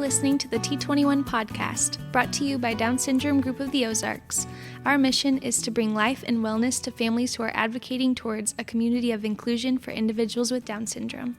listening to the T21 podcast, brought to you by Down Syndrome Group of the Ozarks. Our mission is to bring life and wellness to families who are advocating towards a community of inclusion for individuals with Down syndrome.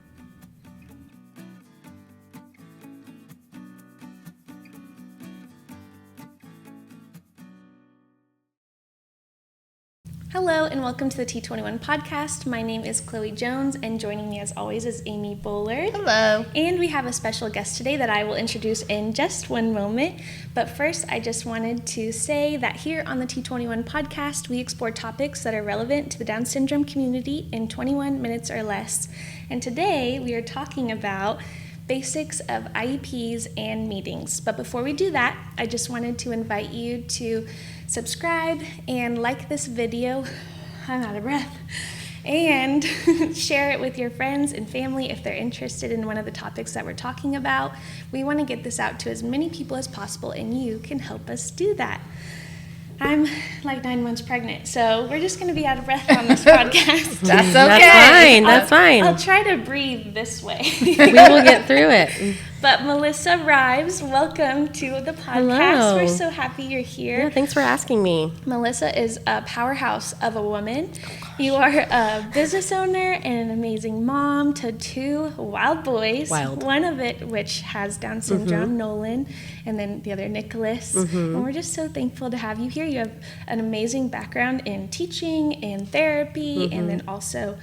Hello and welcome to the T21 podcast. My name is Chloe Jones and joining me as always is Amy Bullard. Hello. And we have a special guest today that I will introduce in just one moment. But first, I just wanted to say that here on the T21 podcast, we explore topics that are relevant to the Down syndrome community in 21 minutes or less. And today we are talking about basics of IEPs and meetings. But before we do that, I just wanted to invite you to subscribe and like this video. I'm out of breath. And share it with your friends and family if they're interested in one of the topics that we're talking about. We want to get this out to as many people as possible, and you can help us do that. I'm like 9 months pregnant, so we're just going to be out of breath on this podcast. That's okay. That's fine. I'll try to breathe this way. We will get through it. But Melissa Rives, welcome to the podcast. Hello. We're so happy you're here. Yeah, thanks for asking me. Melissa is a powerhouse of a woman. You are a business owner and an amazing mom to two wild boys. One of it which has Down syndrome, Nolan, and then the other Nicholas. And we're just so thankful to have you here. You have an amazing background in teaching and therapy, and then also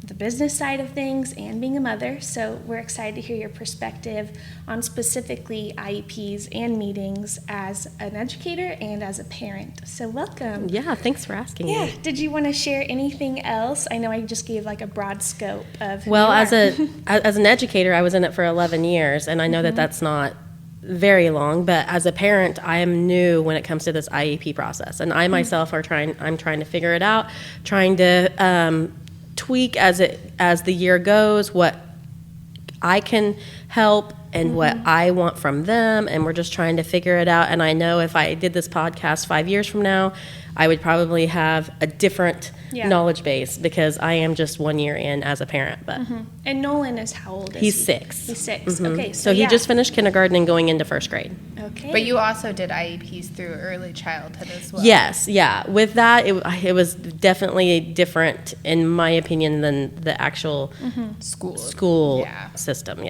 the business side of things and being a mother. So we're excited to hear your perspective on specifically IEPs and meetings as an educator and as a parent. So welcome. Yeah, thanks for asking me. Yeah. Did you want to share anything else? I know I just gave like a broad scope of who Well, you as an educator, I was in it for 11 years, and I know that that's not very long, but as a parent, I am new when it comes to this IEP process, and I myself I'm trying to figure it out, trying to tweak as the year goes what I can help and what I want from them, and we're just trying to figure it out. And I know if I did this podcast 5 years from now, I would probably have a different knowledge base because I am just 1 year in as a parent. But And Nolan is how old is he? He's 6. He's 6. Okay, So he just finished kindergarten and going into first grade. Okay. But you also did IEPs through early childhood as well. Yes, yeah. With that, it was definitely different, in my opinion, than the actual school system,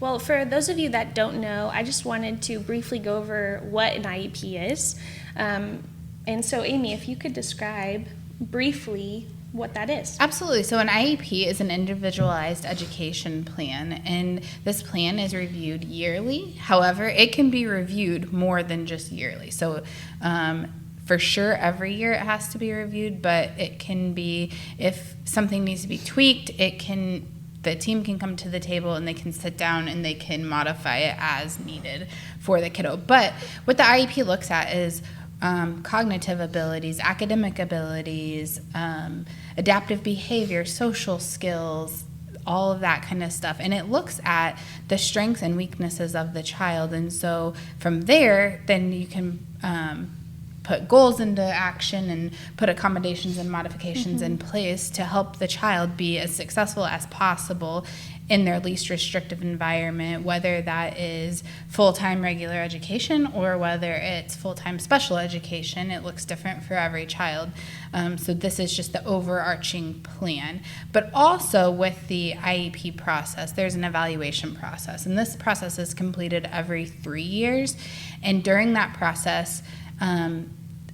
Well, for those of you that don't know, I just wanted to briefly go over what an IEP is. And so, Amy, if you could describe briefly what that is. Absolutely. So an IEP is an individualized education plan, and this plan is reviewed yearly. However, it can be reviewed more than just yearly. So for sure, every year it has to be reviewed, but it can be, if something needs to be tweaked, the team can come to the table and they can sit down and they can modify it as needed for the kiddo. But what the IEP looks at is cognitive abilities, academic abilities, adaptive behavior, social skills, all of that kind of stuff. And it looks at the strengths and weaknesses of the child. And so from there, then you can put goals into action and put accommodations and modifications in place to help the child be as successful as possible in their least restrictive environment, whether that is full-time regular education or whether it's full-time special education. It looks different for every child. So this is just the overarching plan. But also with the IEP process, there's an evaluation process. And this process is completed every 3 years. And during that process,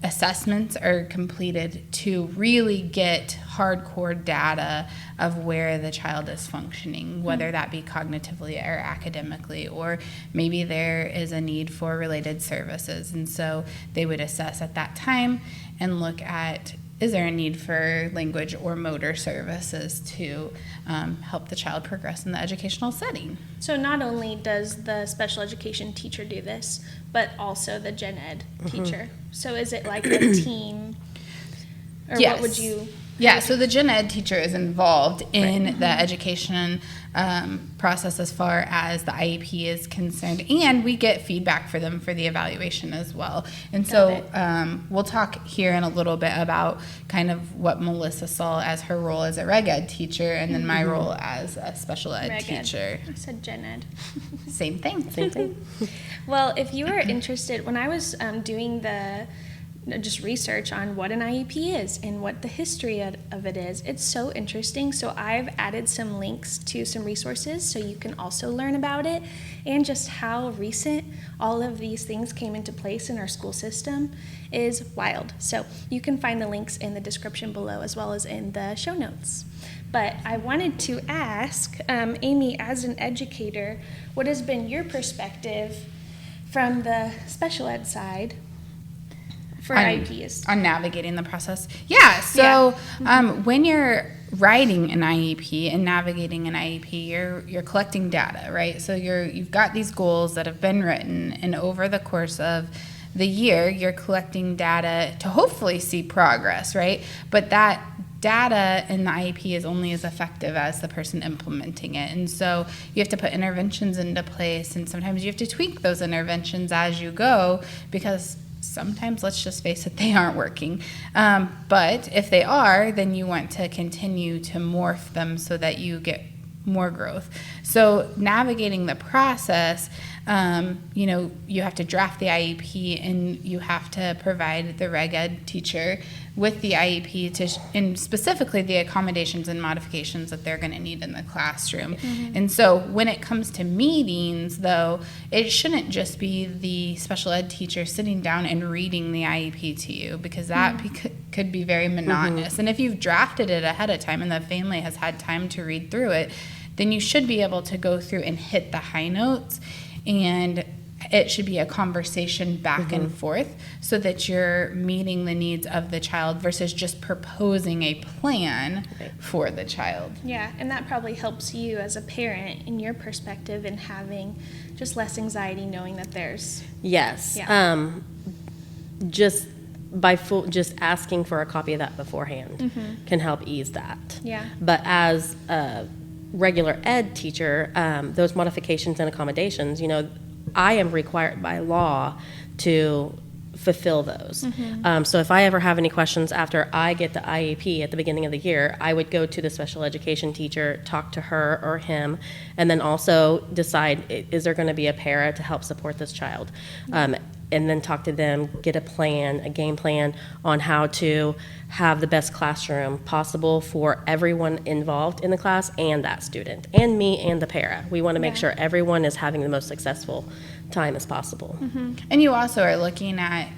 assessments are completed to really get hardcore data of where the child is functioning, whether that be cognitively or academically, or maybe there is a need for related services. And so they would assess at that time and look at, is there a need for language or motor services to help the child progress in the educational setting? So not only does the special education teacher do this, but also the gen ed teacher. So is it like a team? Or Yes. what would you Yeah, so the gen ed teacher is involved in the education process as far as the IEP is concerned, and we get feedback for them for the evaluation as well. And so we'll talk here in a little bit about kind of what Melissa saw as her role as a reg ed teacher, and then my role as a special ed teacher. I said gen ed. Same thing. Same thing. Well, if you are interested, when I was doing the just research on what an IEP is and what the history of it is, it's so interesting. So I've added some links to some resources so you can also learn about it, and just how recent all of these things came into place in our school system is wild. So you can find the links in the description below as well as in the show notes. But I wanted to ask, Amy, as an educator, what has been your perspective from the special ed side for IEPs? On navigating the process. Yeah, so when you're writing an IEP and navigating an IEP, you're collecting data, right? So you've got these goals that have been written, and over the course of the year, you're collecting data to hopefully see progress, right? But that data in the IEP is only as effective as the person implementing it. And so you have to put interventions into place, and sometimes you have to tweak those interventions as you go, because sometimes, let's just face it, they aren't working. But if they are, then you want to continue to morph them so that you get more growth. So navigating the process, you have to draft the IEP, and you have to provide the reg ed teacher with the IEP and specifically the accommodations and modifications that they're going to need in the classroom. And so when it comes to meetings, though, it shouldn't just be the special ed teacher sitting down and reading the IEP to you, because that could be very monotonous. And if you've drafted it ahead of time and the family has had time to read through it, then you should be able to go through and hit the high notes, and it should be a conversation back and forth so that you're meeting the needs of the child versus just proposing a plan for the child. Yeah, and that probably helps you as a parent in your perspective in having just less anxiety knowing that there's... Yes. Yeah. Just asking for a copy of that beforehand can help ease that. Yeah. But as a regular ed teacher, those modifications and accommodations, I am required by law to fulfill those. So if I ever have any questions after I get the IEP at the beginning of the year, I would go to the special education teacher, talk to her or him, and then also decide, is there going to be a para to help support this child? And then talk to them, get a game plan on how to have the best classroom possible for everyone involved in the class and that student, and me and the para. We want to make sure everyone is having the most successful time as possible. And you also are looking at,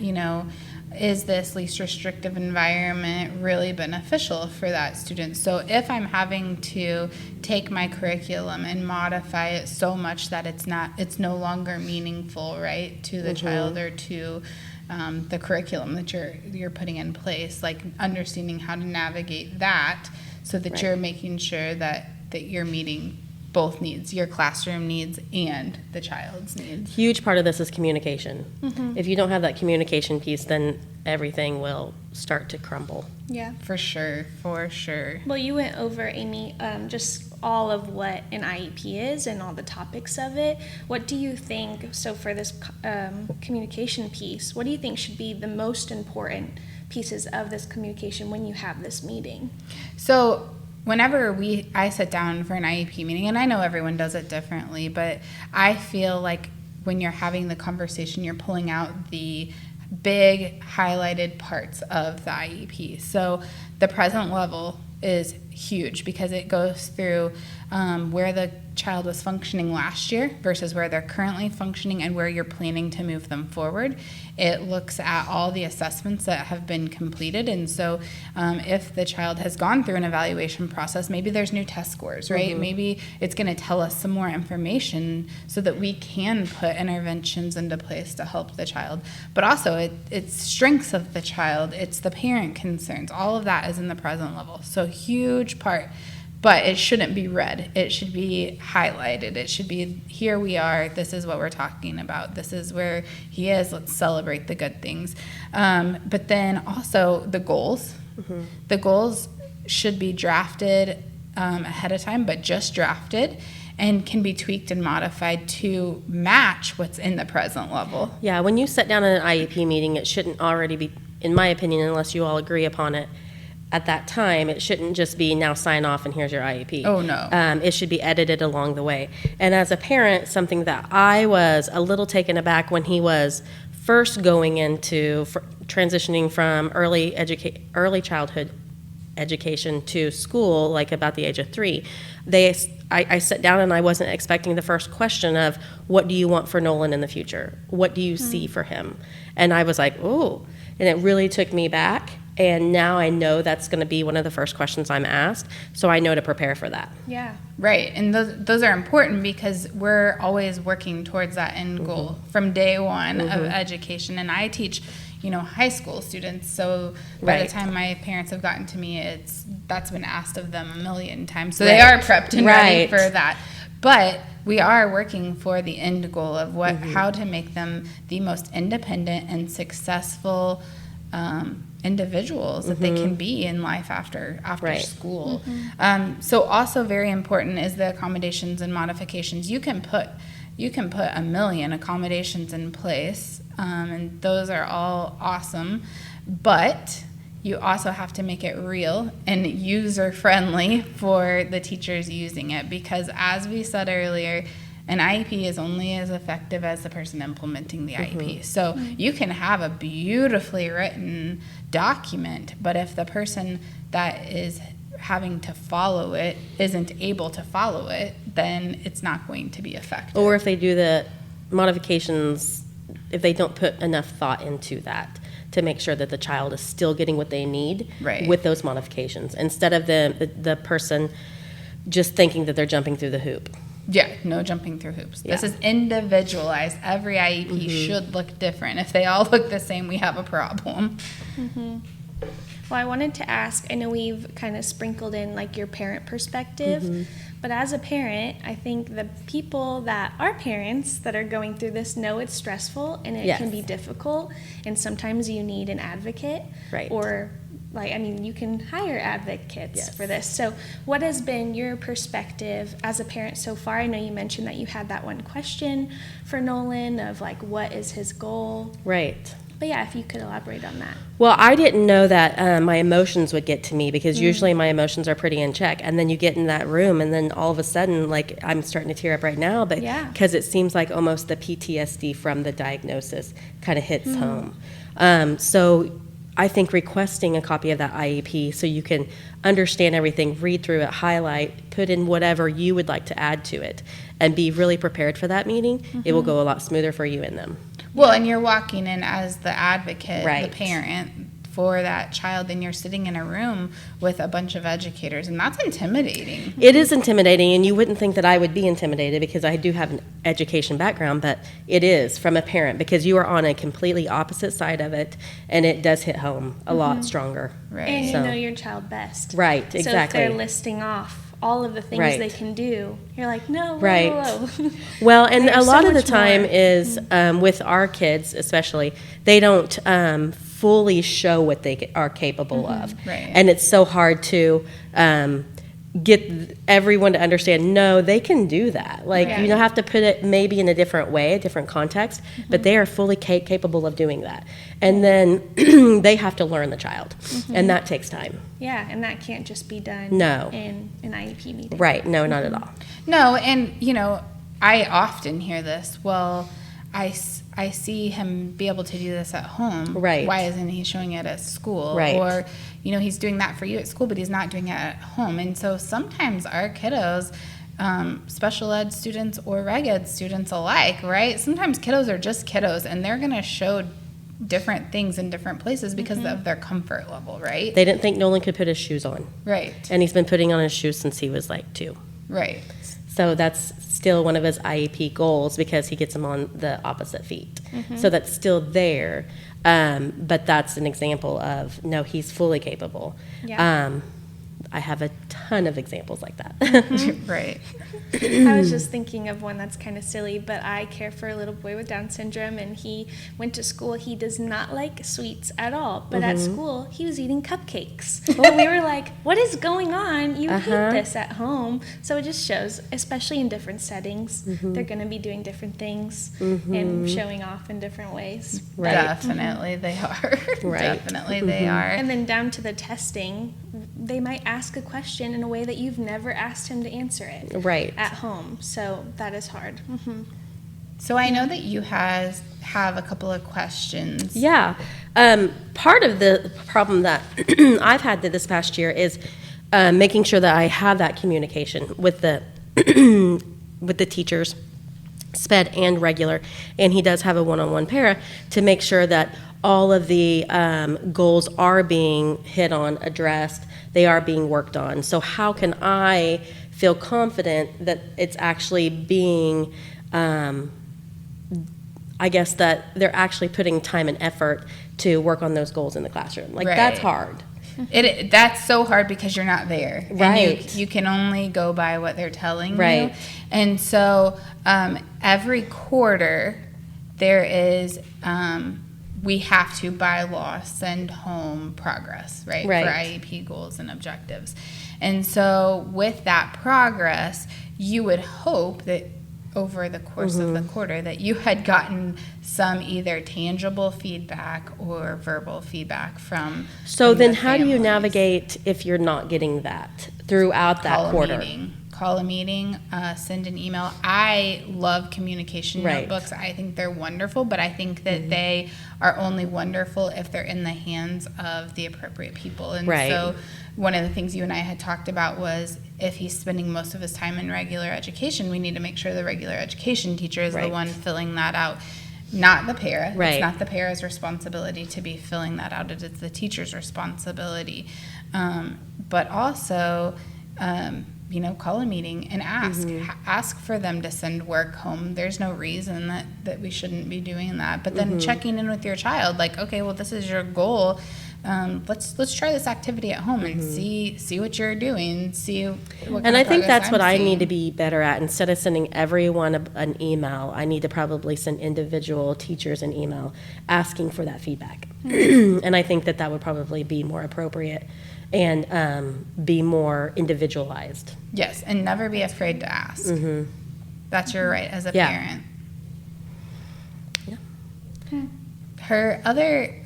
is this least restrictive environment really beneficial for that student? So if I'm having to take my curriculum and modify it so much that it's no longer meaningful, right, to the child or to the curriculum that you're putting in place, like understanding how to navigate that so that you're making sure that you're meeting both needs, your classroom needs and the child's needs. Huge part of this is communication. If you don't have that communication piece, then everything will start to crumble. Yeah. For sure. Well, you went over, Amy, just all of what an IEP is and all the topics of it. What do you think, so for this communication piece, what do you think should be the most important pieces of this communication when you have this meeting? So whenever I sit down for an IEP meeting, and I know everyone does it differently, but I feel like when you're having the conversation, you're pulling out the big highlighted parts of the IEP. So the present level is huge because it goes through where the child was functioning last year versus where they're currently functioning and where you're planning to move them forward. It looks at all the assessments that have been completed, and so if the child has gone through an evaluation process, maybe there's new test scores, right? Maybe it's going to tell us some more information so that we can put interventions into place to help the child. But also it's strengths of the child, it's the parent concerns, all of that is in the present level. So huge part. But it shouldn't be read. It should be highlighted. It should be, here we are. This is what we're talking about. This is where he is. Let's celebrate the good things. But then also the goals. The goals should be drafted ahead of time, but just drafted, and can be tweaked and modified to match what's in the present level. Yeah, when you sit down in an IEP meeting, it shouldn't already be, in my opinion, unless you all agree upon it at that time, it shouldn't just be now sign off and here's your IEP. Oh, no. It should be edited along the way. And as a parent, something that I was a little taken aback when he was first going into transitioning from early childhood education to school, like about the age of 3, I sat down and I wasn't expecting the first question of, what do you want for Nolan in the future? What do you see for him? And I was like, oh, and it really took me back. And now I know that's going to be one of the first questions I'm asked, so I know to prepare for that. Yeah. Right, and those are important because we're always working towards that end goal from day one of education. And I teach, high school students, so by the time my parents have gotten to me, that's been asked of them a million times. So they are prepped and ready for that. But we are working for the end goal of how to make them the most independent and successful individuals that they can be in life after school. So also very important is the accommodations and modifications. You can put a million accommodations in place, and those are all awesome, but you also have to make it real and user friendly for the teachers using it, because as we said earlier, an IEP is only as effective as the person implementing the IEP. So you can have a beautifully written document, but if the person that is having to follow it isn't able to follow it, then it's not going to be effective. Or if they do the modifications, if they don't put enough thought into that to make sure that the child is still getting what they need with those modifications, instead of the person just thinking that they're jumping through the hoop. Yeah, no jumping through hoops. This is individualized. Every IEP should look different. If they all look the same, we have a problem. Well, I wanted to ask, I know we've kind of sprinkled in like your parent perspective, but as a parent, I think the people that are parents that are going through this know it's stressful and it can be difficult, and sometimes you need an advocate, or you can hire advocates for this. So what has been your perspective as a parent so far? I know you mentioned that you had that one question for Nolan of what is his goal? Right. But yeah, if you could elaborate on that. Well, I didn't know that my emotions would get to me, because usually my emotions are pretty in check. And then you get in that room and then all of a sudden, I'm starting to tear up right now, but because it seems like almost the PTSD from the diagnosis kind of hits home. So I think requesting a copy of that IEP so you can understand everything, read through it, highlight, put in whatever you would like to add to it, and be really prepared for that meeting, it will go a lot smoother for you and them. Well, and you're walking in as the advocate, the parent for that child, and you're sitting in a room with a bunch of educators, and that's intimidating. It is intimidating, and you wouldn't think that I would be intimidated because I do have an education background, but it is from a parent, because you are on a completely opposite side of it, and it does hit home a lot stronger. Right. And you know your child best. Right, exactly. So if they're listing off all of the things they can do, you're like, no, whoa. Well, and a lot of the time more. is with our kids especially, they don't fully show what they are capable of. Right. And it's so hard to get everyone to understand, no, they can do that. You don't have to put it maybe in a different way, a different context, but they are fully capable of doing that. And then they have to learn the child, and that takes time. Yeah, and that can't just be done in an IEP meeting. Right, no, not at all. No, and, I often hear this, well, I see him be able to do this at home. Right. Why isn't he showing it at school? Right. Or, he's doing that for you at school, but he's not doing it at home. And so sometimes our kiddos, special ed students or reg ed students alike, right? Sometimes kiddos are just kiddos, and they're going to show different things in different places because of their comfort level, right? They didn't think Nolan could put his shoes on. Right. And he's been putting on his shoes since he was 2. Right. So that's still one of his IEP goals, because he gets them on the opposite feet. So that's still there. But that's an example of, no, he's fully capable. Yeah. I have a ton of examples like that. Right. I was just thinking of one that's kind of silly, but I care for a little boy with Down syndrome, and he went to school. He does not like sweets at all, but at school, he was eating cupcakes. And we were like, what is going on? You hate this at home. So it just shows, especially in different settings, they're going to be doing different things and showing off in different ways. Right. Definitely they are. Right. Definitely they are. And then down to the testing, they might ask a question in a way that you've never asked him to answer it Right. at home. So that is hard. So I know that you have a couple of questions. Yeah. Part of the problem that I've had this past year is making sure that I have that communication with the with the teachers, sped and regular, and he does have a one-on-one para to make sure that all of the goals are being hit on, addressed, they are being worked on. So how can I feel confident that it's actually being, I guess that they're actually putting time and effort to work on those goals in the classroom? Like, that's hard. That's so hard because you're not there. Right. And you can only go by what they're telling Right. you. And so every quarter there is we have to by law send home progress, right? Right. For IEP goals and objectives. And so with that progress, you would hope that over the course of the quarter that you had gotten some either tangible feedback or verbal feedback from So from then the how do you families. navigate if you're not getting that throughout that quarter? Call a meeting, send an email. I love communication Right. notebooks. I think they're wonderful, but I think that they are only wonderful if they're in the hands of the appropriate people. And Right. so one of the things you and I had talked about was if he's spending most of his time in regular education, we need to make sure the regular education teacher is the Right. one filling that out. Not the para. Right. It's not the para's responsibility to be filling that out. It is the teacher's responsibility. But also, call a meeting and ask. Ask for them to send work home. There's no reason that we shouldn't be doing that. But then checking in with your child, like, okay, well, this is your goal. Let's try this activity at home and see what you're doing. See what kind And of I think progress that's what I'm I need seeing. to be better at. Instead of sending everyone an email, I need to probably send individual teachers an email asking for that feedback. And I think that would probably be more appropriate and be more individualized. Yes, and never be afraid to ask. That's your right as a Yeah. parent. Yeah. Her other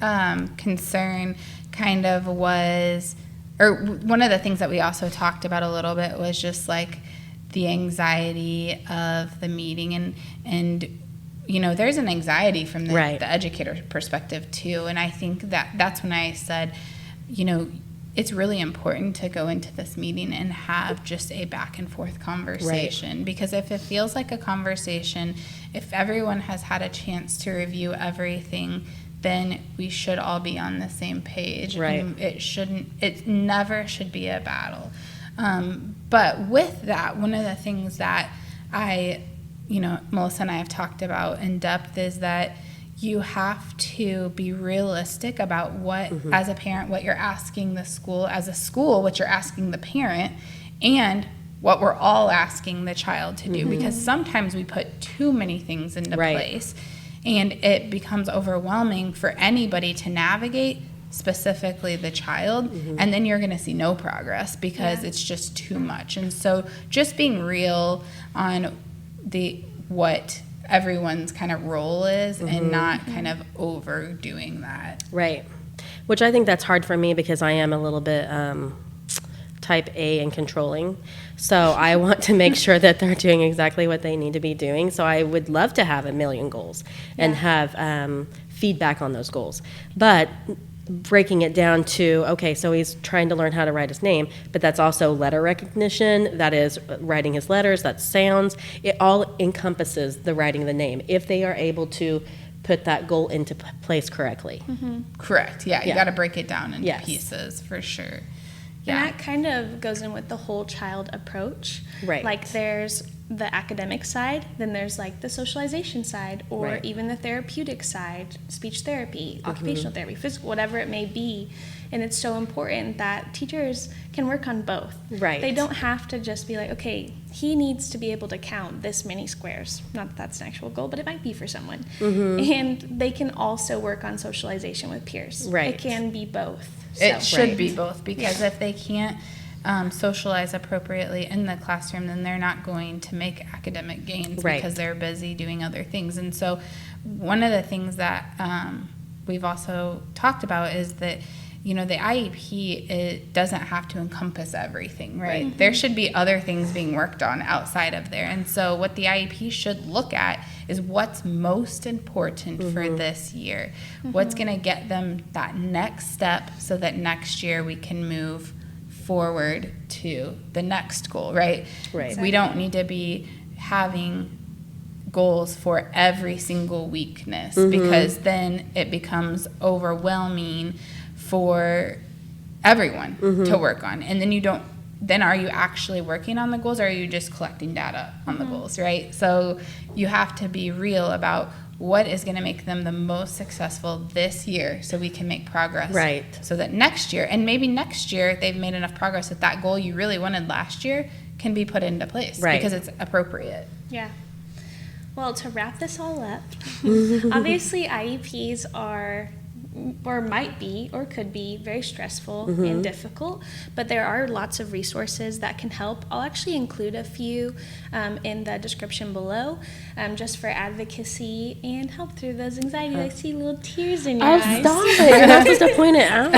concern kind of was, or one of the things that we also talked about a little bit was just like the anxiety of the meeting and there's an anxiety from the educator perspective too. And I think that's when I said, it's really important to go into this meeting and have just a back and forth conversation. Right. Because if it feels like a conversation, if everyone has had a chance to review everything, then we should all be on the same page. Right. And it never should be a battle. But with that, one of the things that Melissa and I have talked about in depth is that you have to be realistic about what, as a parent, what you're asking the school, as a school, what you're asking the parent, and what we're all asking the child to do. Because sometimes we put too many things into place, and it becomes overwhelming for anybody to navigate, specifically the child, and then you're going to see no progress because it's just too much. And so just being real on what everyone's kind of role is and not kind of overdoing that. Right. Which I think that's hard for me because I am a little bit type A and controlling. So I want to make sure that they're doing exactly what they need to be doing. So I would love to have 1 million goals and have feedback on those goals. But breaking it down to, okay, so he's trying to learn how to write his name, but that's also letter recognition, that is writing his letters, that's sounds. It all encompasses the writing of the name if they are able to put that goal into place correctly. Correct. Yeah, you Yeah. got to break it down into Yes. pieces for sure. Yeah. And that kind of goes in with the whole child approach. Right. Like there's the academic side, then there's like the socialization side, or Right. even the therapeutic side, speech therapy, occupational therapy, physical, whatever it may be. And it's so important that teachers can work on both. Right. They don't have to just be like, okay, he needs to be able to count this many squares. Not that that's an actual goal, but it might be for someone. And they can also work on socialization with peers. Right. It can be both. It So- should be both, because if they can't socialize appropriately in the classroom, then they're not going to make academic gains Right. because they're busy doing other things. And so one of the things that we've also talked about is that, you know, the IEP, it doesn't have to encompass everything, right? There should be other things being worked on outside of there. And so what the IEP should look at is what's most important for this year. What's going to get them that next step so that next year we can move forward to the next goal, right? Right. We don't need to be having goals for every single weakness, because then it becomes overwhelming for everyone to work on. And then are you actually working on the goals, or are you just collecting data on the goals, right? So you have to be real about what is going to make them the most successful this year so we can make progress. Right. So that next year, and maybe next year they've made enough progress that that goal you really wanted last year can be put into place Right. because it's appropriate. Yeah. Well, to wrap this all up, obviously IEPs are, or might be, or could be very stressful and difficult, but there are lots of resources that can help. I'll actually include a few in the description below, just for advocacy and help through those anxieties. I see little tears in your Oh, eyes. stop it. You're not supposed to point it out.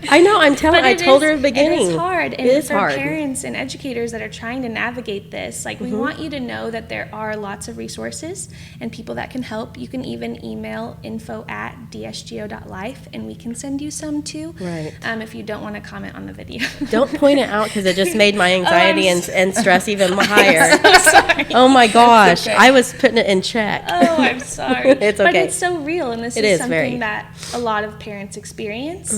I know, I'm telling But I it told her is- at the beginning. It is hard. And It is for hard. parents and educators that are trying to navigate this, like we want you to know that there are lots of resources and people that can help. You can even email info@dsgo.life and we can send you some too. Right. If you don't want to comment on the video. Don't point it out because it just made my anxiety I'm and stress even higher. Sorry. Oh my gosh, okay. I was putting it in check. Oh, I'm sorry. It's But okay. it's so real, and this It is is very. something that a lot of parents experience,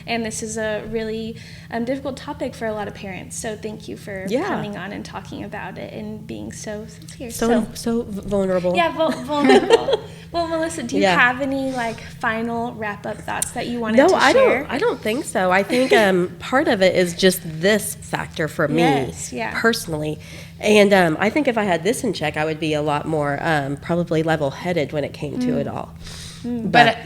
and this is a really difficult topic for a lot of parents. So thank you for Yeah. coming on and talking about it and being so sincere. So vulnerable. Yeah, vulnerable. Well, Melissa, do you Yeah. have any final wrap-up thoughts that you wanted No, to I share? don't think so. I think part of it is just this factor for me Yes, yeah. personally. And I think if I had this in check, I would be a lot more probably level-headed when it came to it all. But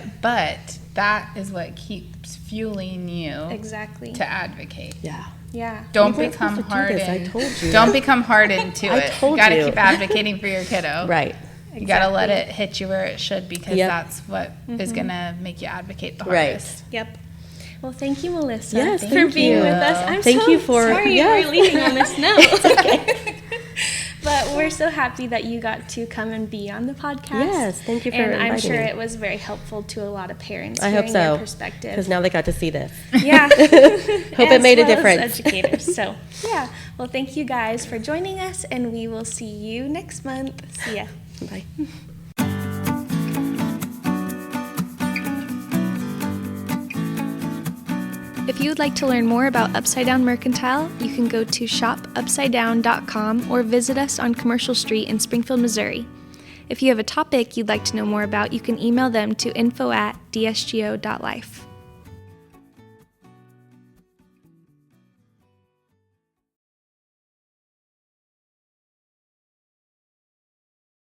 that is what keeps fueling you Exactly. to advocate. Yeah. Yeah. Don't You weren't become supposed to do this, I hardened. told you. Don't become hardened to I it. told You gotta you. keep advocating for your kiddo. Right. You gotta let Exactly. it hit you where it should, because Yep. that's what is gonna make you advocate the Right. hardest. Yep. Well, thank you, Melissa, Yes, for thank being you. with us. I'm Thank so you for- sorry yes. we're leaving on this note. But we're so happy that you got to come and be on the podcast. Yes, thank you for And I'm inviting sure me. it was very helpful to a lot of parents I hope hearing so. your perspective. Because now they got to see this. Yeah. Hope it made a As well as difference. educators. So, yeah. Well, thank you guys for joining us, and we will see you next month. See ya. Bye. If you would like to learn more about Upside Down Mercantile, you can go to shopupsidedown.com or visit us on Commercial Street in Springfield, Missouri. If you have a topic you'd like to know more about, you can email them to info@dsgo.life.